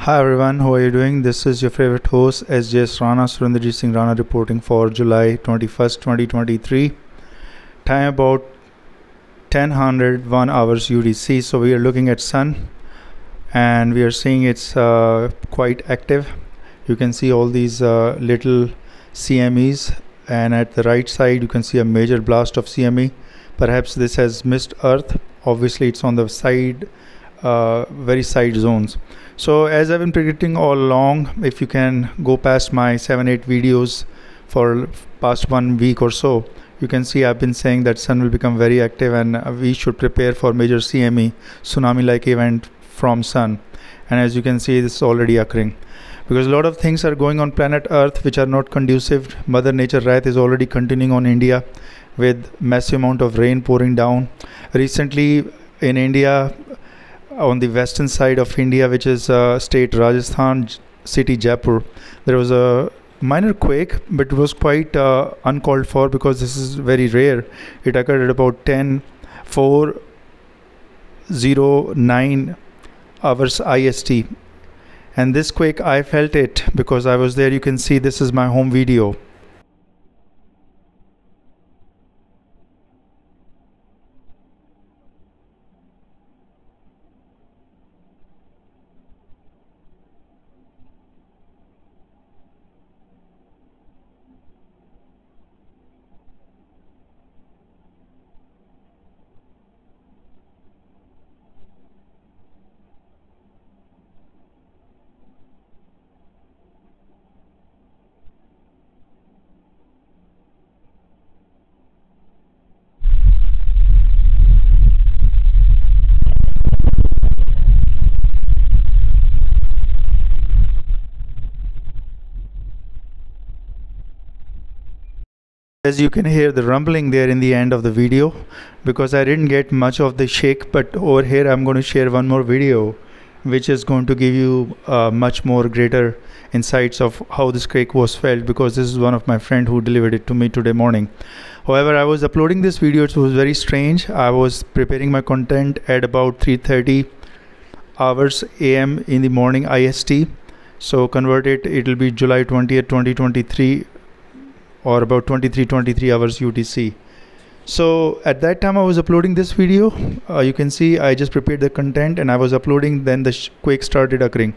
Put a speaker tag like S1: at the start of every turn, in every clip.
S1: Hi everyone, how are you doing? This is your favorite host sjsrana Surinderjit Singh Rana reporting for July 21st, 2023. Time about 10:01 hours UTC. So we are looking at sun and we are seeing it's quite active. You can see all these little CMEs, and at the right side you can see a major blast of CME. Perhaps this has missed Earth. Obviously it's on the side, very side zones. So as I've been predicting all along, if you can go past my 7-8 videos for past 1 week or so, you can see I've been saying that sun will become very active and we should prepare for major CME tsunami like event from sun. And as you can see, this is already occurring because a lot of things are going on planet Earth which are not conducive. Mother Nature wrath is already continuing on India with massive amount of rain pouring down. Recently in India, on the western side of India, which is state Rajasthan, city Jaipur, there was a minor quake, but it was quite uncalled for because this is very rare. It occurred at about 10:409 hours IST, and this quake I felt it because I was there. You can see this is my home video. As you can hear the rumbling there in the end of the video, because I didn't get much of the shake, but over here I'm going to share one more video which is going to give you much more greater insights of how this quake was felt, because this is one of my friend who delivered it to me today morning. However, I was uploading this video, it was very strange. I was preparing my content at about 3:30 hours AM in the morning IST. So convert it, it'll be July 20th, 2023, or about 23 hours UTC. So at that time I was uploading this video. You can see I just prepared the content and I was uploading, then the quake started occurring.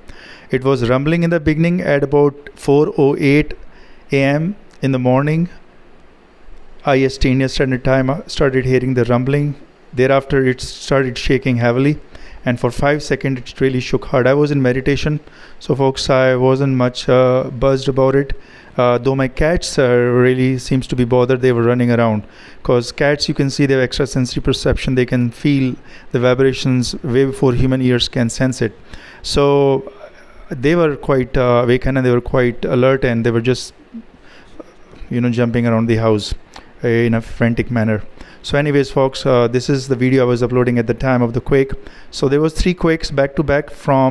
S1: It was rumbling in the beginning at about 4:08 AM in the morning IST, Indian Standard Time. I started hearing the rumbling. Thereafter it started shaking heavily, and for 5 seconds it really shook hard. I was in meditation, so folks, I wasn't much buzzed about it. Though my cats really seems to be bothered. They were running around because cats, you can see, they have extrasensory perception. They can feel the vibrations way before human ears can sense it. So they were quite awakened and they were quite alert, and they were just jumping around the house in a frantic manner. So anyways folks, this is the video I was uploading at the time of the quake. So there was 3 quakes back to back from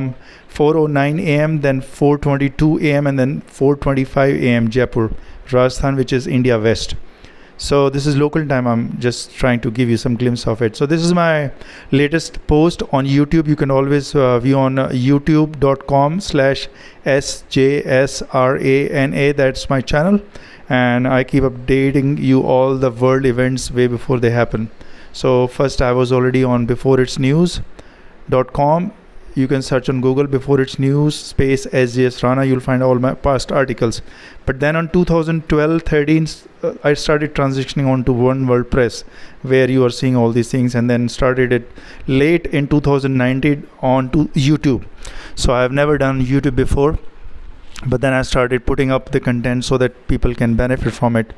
S1: 4:09 AM, then 4:22 AM, and then 4:25 AM Jaipur, Rajasthan, which is India West. So this is local time. I'm just trying to give you some glimpse of it. So this is my latest post on YouTube. You can always view on youtube.com/sjsrana. That's my channel, and I keep updating you all the world events way before they happen. So first I was already on beforeitsnews.com. You can search on Google beforeitsnews space sjsrana. You'll find all my past articles. But then on 2012-13 I started transitioning on to One World Press, where you are seeing all these things, and then started it late in 2019 on to YouTube. So I have never done YouTube before, but then I started putting up the content so that people can benefit from it.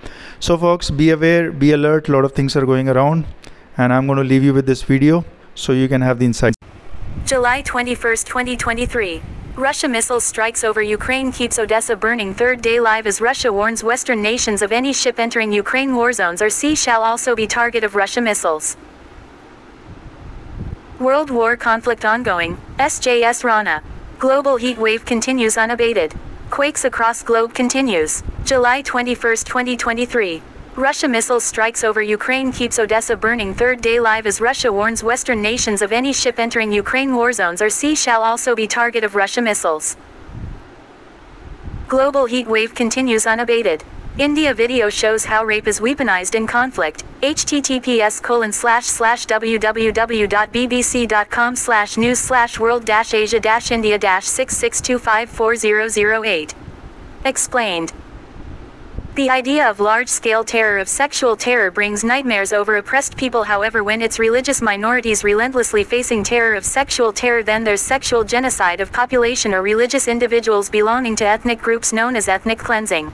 S1: So folks, be aware, be alert. A lot of things are going around, and I'm going to leave you with this video so you can have the insights.
S2: July 21st, 2023. Russia missiles strikes over Ukraine keeps Odessa burning. Third day live as Russia warns Western nations of any ship entering Ukraine war zones or sea shall also be target of Russia missiles. World war conflict ongoing. sjsrana. Global heat wave continues unabated. Quakes across globe continues. July 21st, 2023. Russia missiles strikes over Ukraine keeps Odessa burning third day live as Russia warns Western nations of any ship entering Ukraine war zones or sea shall also be target of Russia missiles. Global heat wave continues unabated. India video shows how rape is weaponized in conflict. https://www.bbc.com/news/world-asia-india-662540008. Explained. The idea of large-scale terror of sexual terror brings nightmares over oppressed people. However, when it's religious minorities relentlessly facing terror of sexual terror, then there's sexual genocide of population or religious individuals belonging to ethnic groups known as ethnic cleansing.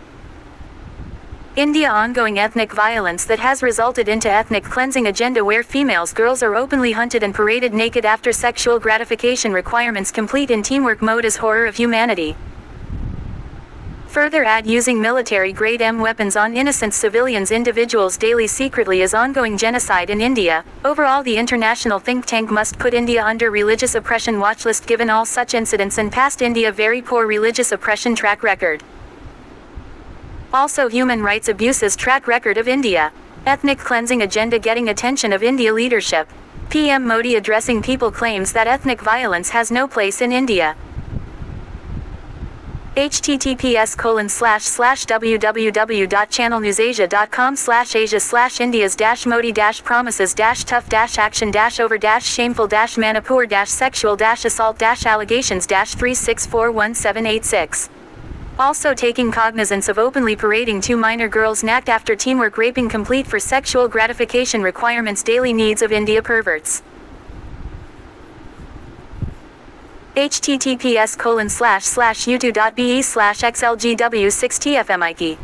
S2: India ongoing ethnic violence that has resulted into ethnic cleansing agenda where females girls are openly hunted and paraded naked after sexual gratification requirements complete in teamwork mode is horror of humanity. Further add using military-grade M weapons on innocent civilians individuals daily secretly is ongoing genocide in India. Overall, the international think tank must put India under religious oppression watchlist given all such incidents and past India very poor religious oppression track record. Also human rights abuses track record of India. Ethnic cleansing agenda getting attention of India leadership. PM Modi addressing people claims that ethnic violence has no place in India. https://www.channelnewsasia.com/asia/indias-modi-promises-sexual-assault-allegations-3641786. Also taking cognizance of openly parading two minor girls naked after teamwork raping complete for sexual gratification requirements daily needs of India perverts. https://youtube.be/xlgw6tfmik.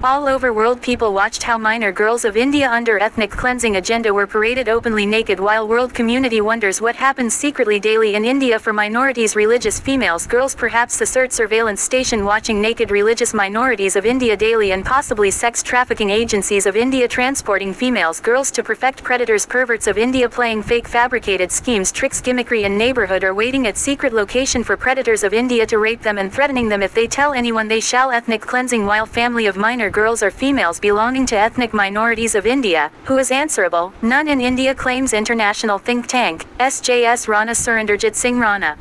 S2: All over world people watched how minor girls of India under ethnic cleansing agenda were paraded openly naked while world community wonders what happens secretly daily in India for minorities religious females girls perhaps assert surveillance station watching naked religious minorities of India daily and possibly sex trafficking agencies of India transporting females girls to perfect predators perverts of India playing fake fabricated schemes tricks gimmickry in neighborhood or waiting at secret location for predators of India to rape them and threatening them if they tell anyone they shall ethnic cleansing while family of minor girls or females belonging to ethnic minorities of India, who is answerable, none in India claims international think tank, sjsrana Surinderjit Singh Rana.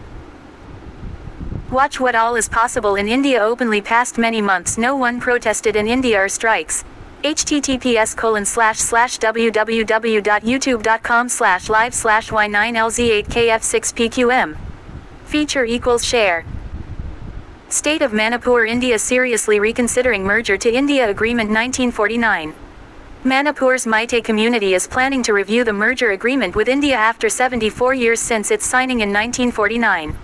S2: Watch what all is possible in India openly past many months no one protested in India or strikes. https://www.youtube.com/live/y9lz8kf6pqm. Feature equals share. State of Manipur India seriously reconsidering merger to India Agreement 1949. Manipur's Meitei community is planning to review the merger agreement with India after 74 years since its signing in 1949.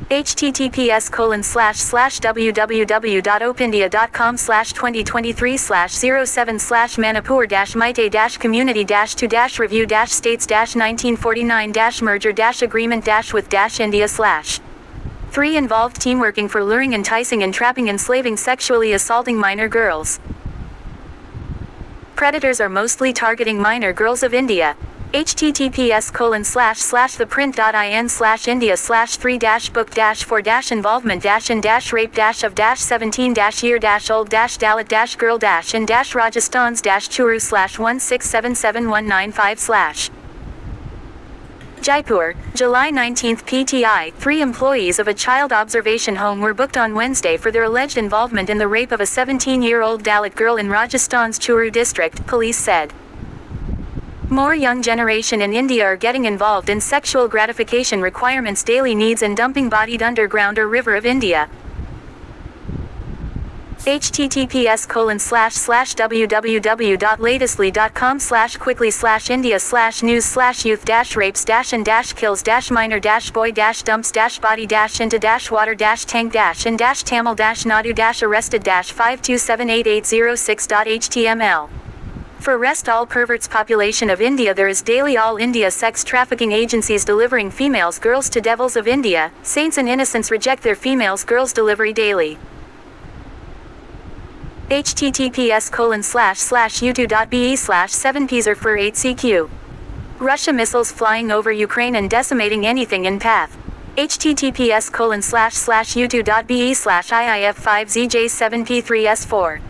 S2: https://www.opendia.com/2023/07/manipur-meitei-community-to-review-states-1949-merger-agreement-with-India/ 3 involved teamworking for luring enticing entrapping enslaving sexually assaulting minor girls. Predators are mostly targeting minor girls of India. https://theprints.in/india/3-book-4-involvement-in-dash-rape-of-17-year-old-dash-dalit-girl-in-dash-Rajasthan's-2ru/1677195/ Jaipur, July 19 PTI. 3 employees of a child observation home were booked on Wednesday for their alleged involvement in the rape of a 17-year-old Dalit girl in Rajasthan's Churu district, police said. More young generation in India are getting involved in sexual gratification requirements daily needs and dumping bodied underground or river of India. https://www.latestly.com/quickly/india/news/youth-rapes-and-kills-minor-boy-dumps-body-into-water-tank-into-dash-and-camel-nadu-arrested-5278806.html. For rest all perverts population of India there is daily all India sex trafficking agencies delivering females girls to devils of India, saints and innocents reject their females girls delivery daily. https://youtube.be/7pser-for-8cq. Russia missiles flying over Ukraine and decimating anything in path. https://youtube.be/iif5zj7p3s4.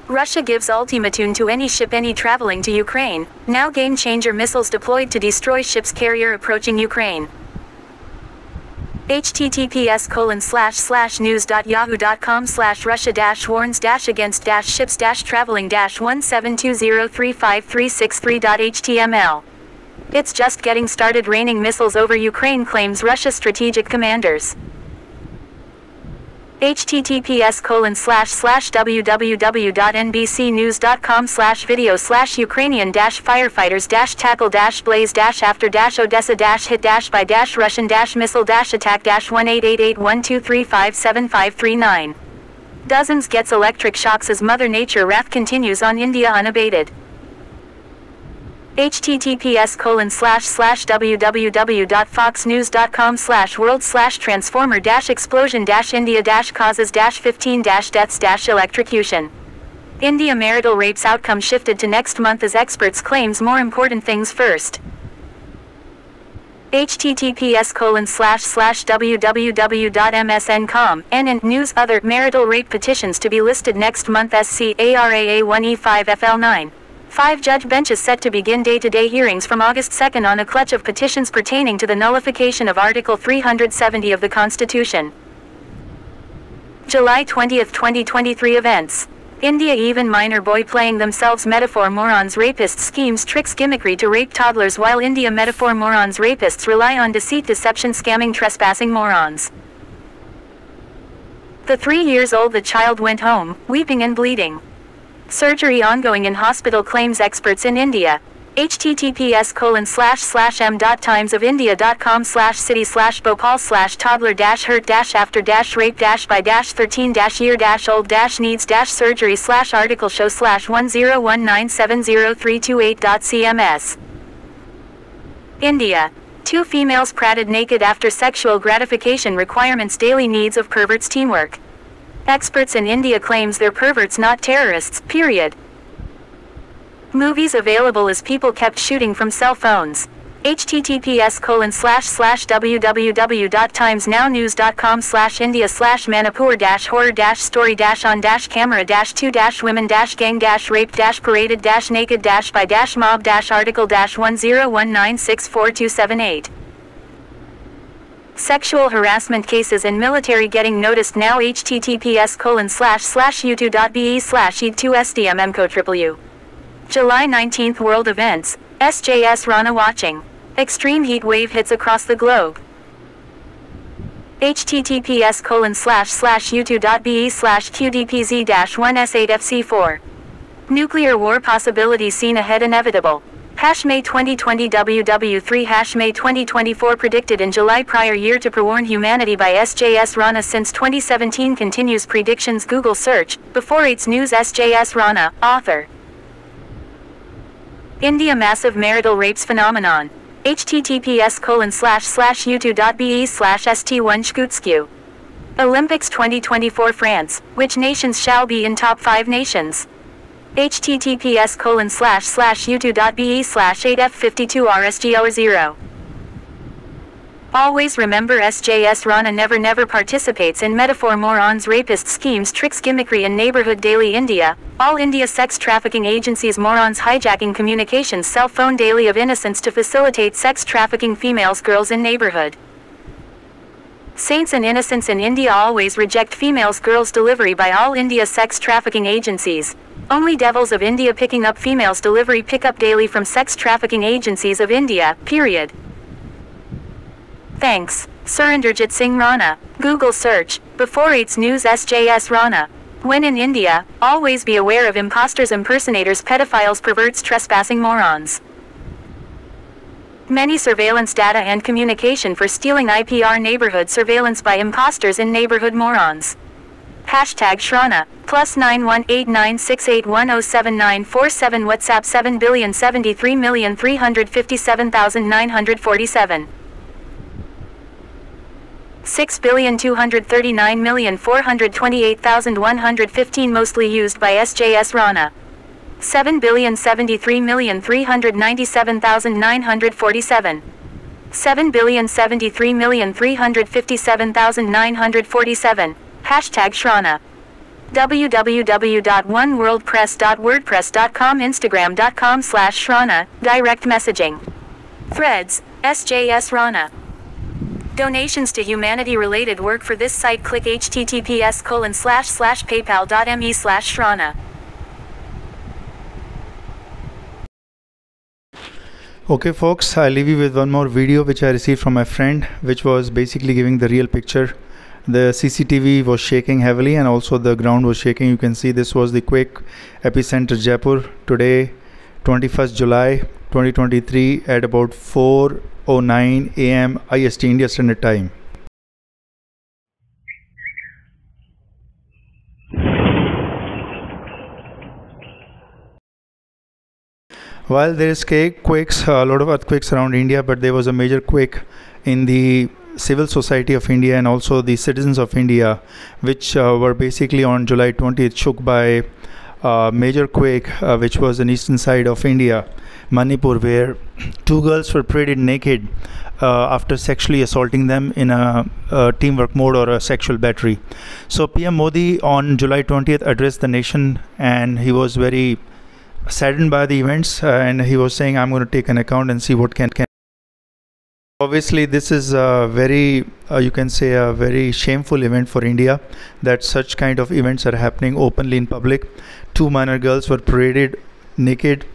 S2: Russia gives ultimatum to any ship traveling to Ukraine. Now game-changer missiles deployed to destroy ship's carrier approaching Ukraine. https://news.yahoo.com/russia-warns-against-ships-traveling-172035363.html. It's just getting started raining missiles over Ukraine, claims Russia strategic commanders. https://www.nbcnews.com/video/Ukrainian-fire-fighters-tackle-blaze-after-Odessa-hit-by-Russian-missile-attack-18881235753. Dozens gets electric shocks as Mother Nature wrath continues on India unabated. https://www.foxnews.com/world/transformer-explosion-india-causes-15-deaths-electrocution. India marital rapes outcome shifted to next month as experts claims more important things first. https://www.msn.com/NN news other marital rape petitions to be listed next month. SCARAA1E5FL9. 5 judge benches set to begin day-to-day hearings from August 2 on a clutch of petitions pertaining to the nullification of Article 370 of the Constitution. July 20, 2023 events. India, even minor boy playing themselves. Metaphor morons rapists schemes tricks gimmickry to rape toddlers, while India metaphor morons rapists rely on deceit, deception, scamming, trespassing morons. The 3 years old the child went home, weeping and bleeding. Surgery ongoing in hospital, claims experts in India. https://m.times-of-india.com/city/bhopal/toddler-hurt-after-rape-by-13-year-old-needs-surgery/article-show/10197032.8.cms. India. 2 females paraded naked after sexual gratification requirements. Daily needs of perverts teamwork. Experts in India claims they're perverts, not terrorists, period. Movies available as people kept shooting from cell phones. https://www.times-now-news.com/India/manipur-horror-story-on-camera-2-women-gang-rape-paraded-naked-by-mob-article-101964278. Sexual harassment cases in military getting noticed now. https://youtube.be/ed2sdmmco. July 19th World Events. SJsRana watching. Extreme heat wave hits across the globe. https://youtube.be/qdpz-1s8fc4. Nuclear war possibility seen ahead inevitable. May 2020 WW3 May 2024 predicted in July prior year to prewarn humanity by sjsrana since 2017 continues predictions. Google search, beforeitsnews sjsrana, author. India massive marital rapes phenomenon. https://youtube.be/st1shkutsku. Olympics 2024 France, which nations shall be in top 5 nations? https://youtube.be/8f52rsgo0. Always remember, sjsrana never participates in Metaphor MOR-ONS rapist schemes, tricks, gimmickry in neighbourhood. Daily India. All India sex trafficking agencies morons hijacking communications cell phone daily of innocents to facilitate sex trafficking females girls in neighbourhood. Saints and innocents in India always reject females girls delivery by all India sex trafficking agencies. Only devils of India picking up females delivery pickup daily from sex trafficking agencies of India, period. Thanks. Surinderjit Singh Rana. Google search, beforeitsnews sjsrana. When in India, always be aware of impostors, impersonators, pedophiles, perverts, trespassing morons. Many surveillance data and communication for stealing IPR neighborhood surveillance by impostors in neighborhood morons. #Shrana, +918968107947 WhatsApp 7,073,357,947 6,239,428,115 mostly used by sjsrana. 7,073,397,947 7,073,357,947 #Shrana. www.oneworldpress.wordpress.com, Instagram.com/Rana, direct messaging. Threads, sjsrana. Donations to humanity-related work for this site, click https://paypal.me/Rana.
S1: Okay folks, I'll leave you with one more video which I received from my friend, which was basically giving the real picture. The CCTV was shaking heavily and also the ground was shaking. You can see this was the quake epicenter Jaipur today, 21st July 2023 at about 4:09 AM IST, India Standard Time. While there is quakes, a lot of earthquakes around India, but there was a major quake in the civil society of India and also the citizens of India, which were basically on July 20th shook by a major quake, which was in eastern side of India, Manipur, where two girls were paraded naked after sexually assaulting them in a teamwork mode or a sexual battery. So PM Modi on July 20th addressed the nation and he was very saddened by the events and he was saying, I'm going to take an account and see what can. Obviously this is a very you can say a very shameful event for India, that such kind of events are happening openly in public. Two minor girls were paraded naked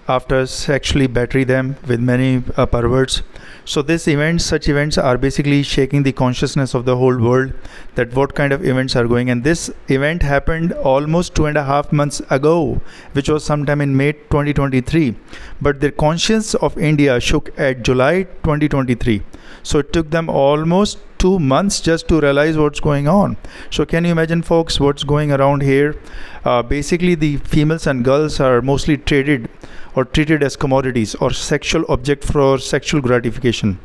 S1: after sexually battering them with many perverts. So such events are basically shaking the consciousness of the whole world, that what kind of events are going. And this event happened almost 2.5 months ago, which was sometime in May 2023. But the conscience of India shook at July 2023. So it took them almost 2 months just to realize what's going on. So can you imagine folks what's going around here? Basically the females and girls are mostly traded or treated as commodities or sexual object for sexual gratification.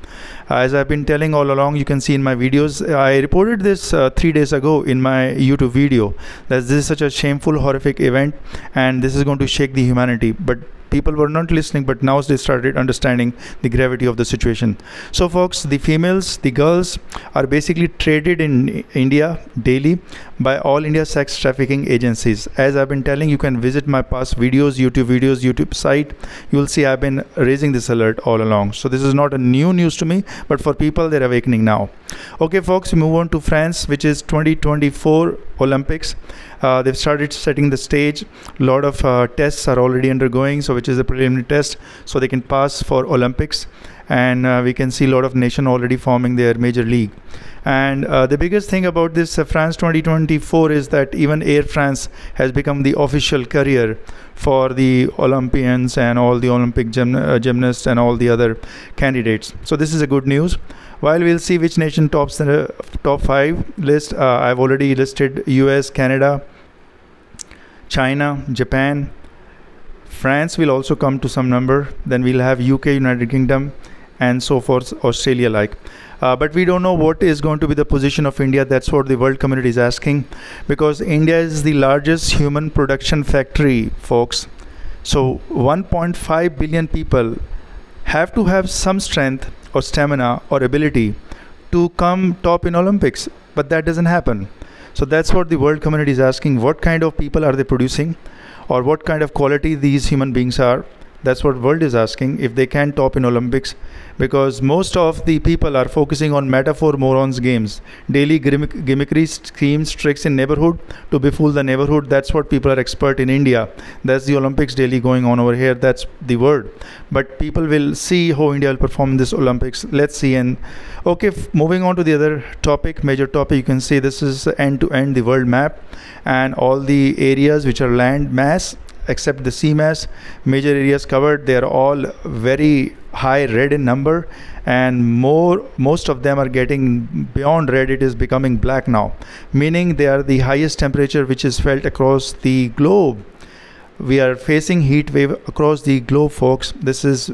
S1: As I've been telling all along, you can see in my videos, I reported this 3 days ago in my YouTube video, that this is such a shameful, horrific event and this is going to shake the humanity. But people were not listening, but now they started understanding the gravity of the situation. So folks, the females, the girls are basically traded in India daily by all India sex trafficking agencies. As I've been telling, you can visit my past videos, YouTube site. You will see I've been raising this alert all along. So this is not a new news to me, but for people, they're awakening now. Okay folks, we move on to France, which is 2024 Olympics. They've started setting the stage. A lot of tests are already undergoing, so which is a preliminary test, so they can pass for Olympics. And we can see a lot of nations already forming their major league. And the biggest thing about this France 2024 is that even Air France has become the official carrier for the Olympians and all the Olympic gymnasts and all the other candidates. So this is a good news. While we'll see which nation tops the top 5 list, I've already listed US, Canada, China, Japan. France will also come to some number. Then we'll have UK, United Kingdom, and so forth, Australia like. But we don't know what is going to be the position of India. That's what the world community is asking, because India is the largest human production factory, folks. So 1.5 billion people have to have some strength or stamina or ability to come top in Olympics, but that doesn't happen. So that's what the world community is asking. What kind of people are they producing, or what kind of quality these human beings are? That's what world is asking, if they can top in Olympics, because most of the people are focusing on Metaphor MOR-ONS games, daily gimmickry schemes, tricks in neighborhood to befool the neighborhood. That's what people are expert in India. That's the Olympics daily going on over here. That's the word. But people will see how India will perform in this Olympics. Let's see. And okay, moving on to the other topic, major topic, you can see this is end to end the world map, and all the areas which are land mass except the sea mass, major areas covered, they are all very high red in number, and most of them are getting beyond red. It is becoming black now, meaning they are the highest temperature which is felt across the globe. We are facing heat wave across the globe, folks. This is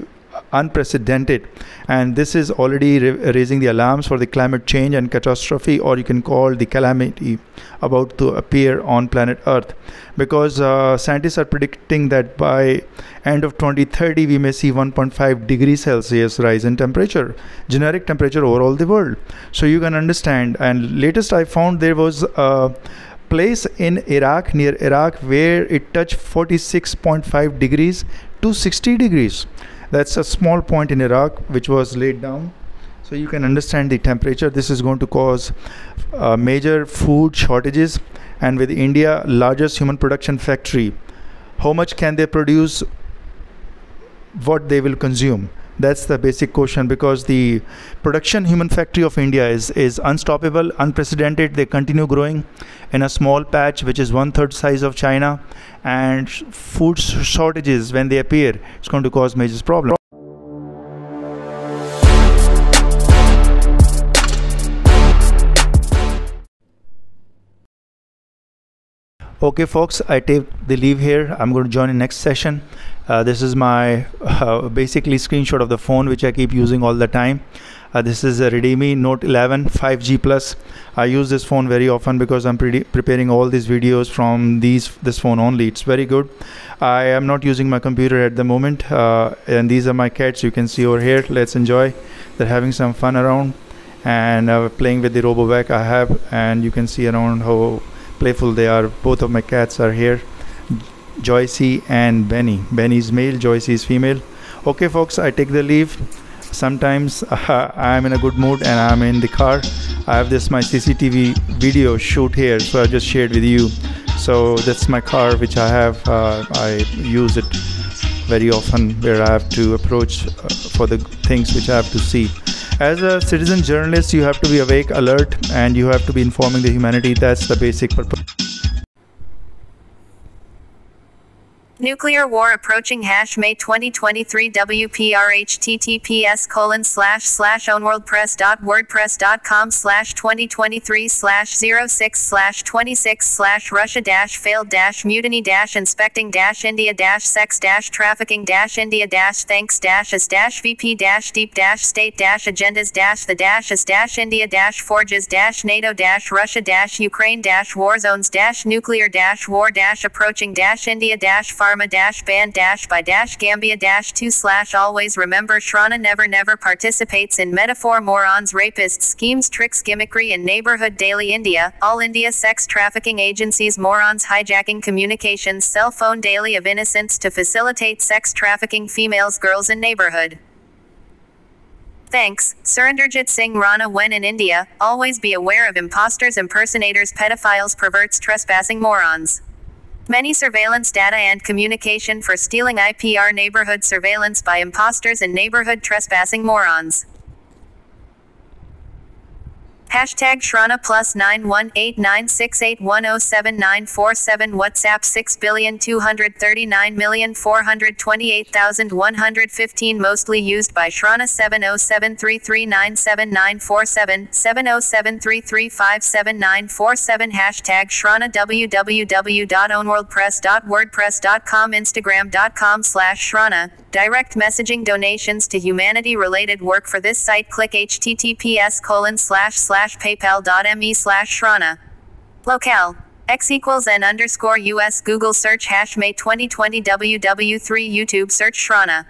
S1: unprecedented, and this is already raising the alarms for the climate change and catastrophe, or you can call the calamity about to appear on planet Earth, because scientists are predicting that by end of 2030 we may see 1.5 degrees Celsius rise in temperature, generic temperature over all the world. So you can understand. And latest I found, there was a place in Iraq, near Iraq, where it touched 46.5 degrees to 60 degrees. That's a small point in Iraq which was laid down. So you can understand the temperature. This is going to cause major food shortages. And with India, largest human production factory, how much can they produce? What they will consume? That's the basic question, because the production human factory of India is unstoppable, unprecedented. They continue growing in a small patch which is 1/3 size of China, and food shortages, when they appear, it's going to cause major problems. Okay folks, I take the leave here. I'm going to join in next session. This is my basically screenshot of the phone which I keep using all the time. This is a Redmi Note 11 5G Plus. I use this phone very often because I'm preparing all these videos from this phone only. It's very good. I am not using my computer at the moment, and these are my cats. You can see over here. Let's enjoy. They're having some fun around and playing with the RoboVac I have, and you can see around how playful they are. Both of my cats are here, Joycey and Benny. Benny is male, Joycey is female. Okay folks, I take the leave. Sometimes I'm in a good mood and I'm in the car. I have this my CCTV video shoot here, so I just shared with you. So that's my car which I have. I use it very often, where I have to approach for the things which I have to see. As a citizen journalist, you have to be awake, alert, and you have to be informing the humanity. That's the basic purpose.
S2: Nuclear war approaching #May 2023 WPR https://ownworldpress.wordpress.com/2023/06/26/Russia failed mutiny inspecting India sex trafficking India thanks as VP deep state agendas the is India forges NATO Russia Ukraine war zones nuclear war approaching India Pharma ban by Gambia 2 always remember Shrana never participates in Metaphor MOR-ONS rapists schemes tricks gimmickry and neighbourhood daily India all India sex trafficking agencies MORONS hijacking communications cell phone daily of innocence to facilitate sex trafficking females girls in neighbourhood. Thanks, Surinderjit Singh Rana. When in India, always be aware of impostors, impersonators, pedophiles, perverts, trespassing morons. Many surveillance data and communication for stealing IPR neighborhood surveillance by impostors and neighborhood trespassing morons. #Shrana +918968107947 WhatsApp 6,239,428,115 mostly used by Shrana 70733979747 70733579747 #Shrana www.ownworldpress.wordpress.com Instagram.com/Shrana Direct messaging donations to humanity related work for this site click https://paypal.me/Shrana Locale X = N_US Google search #May 2020 WW3 YouTube search Shrana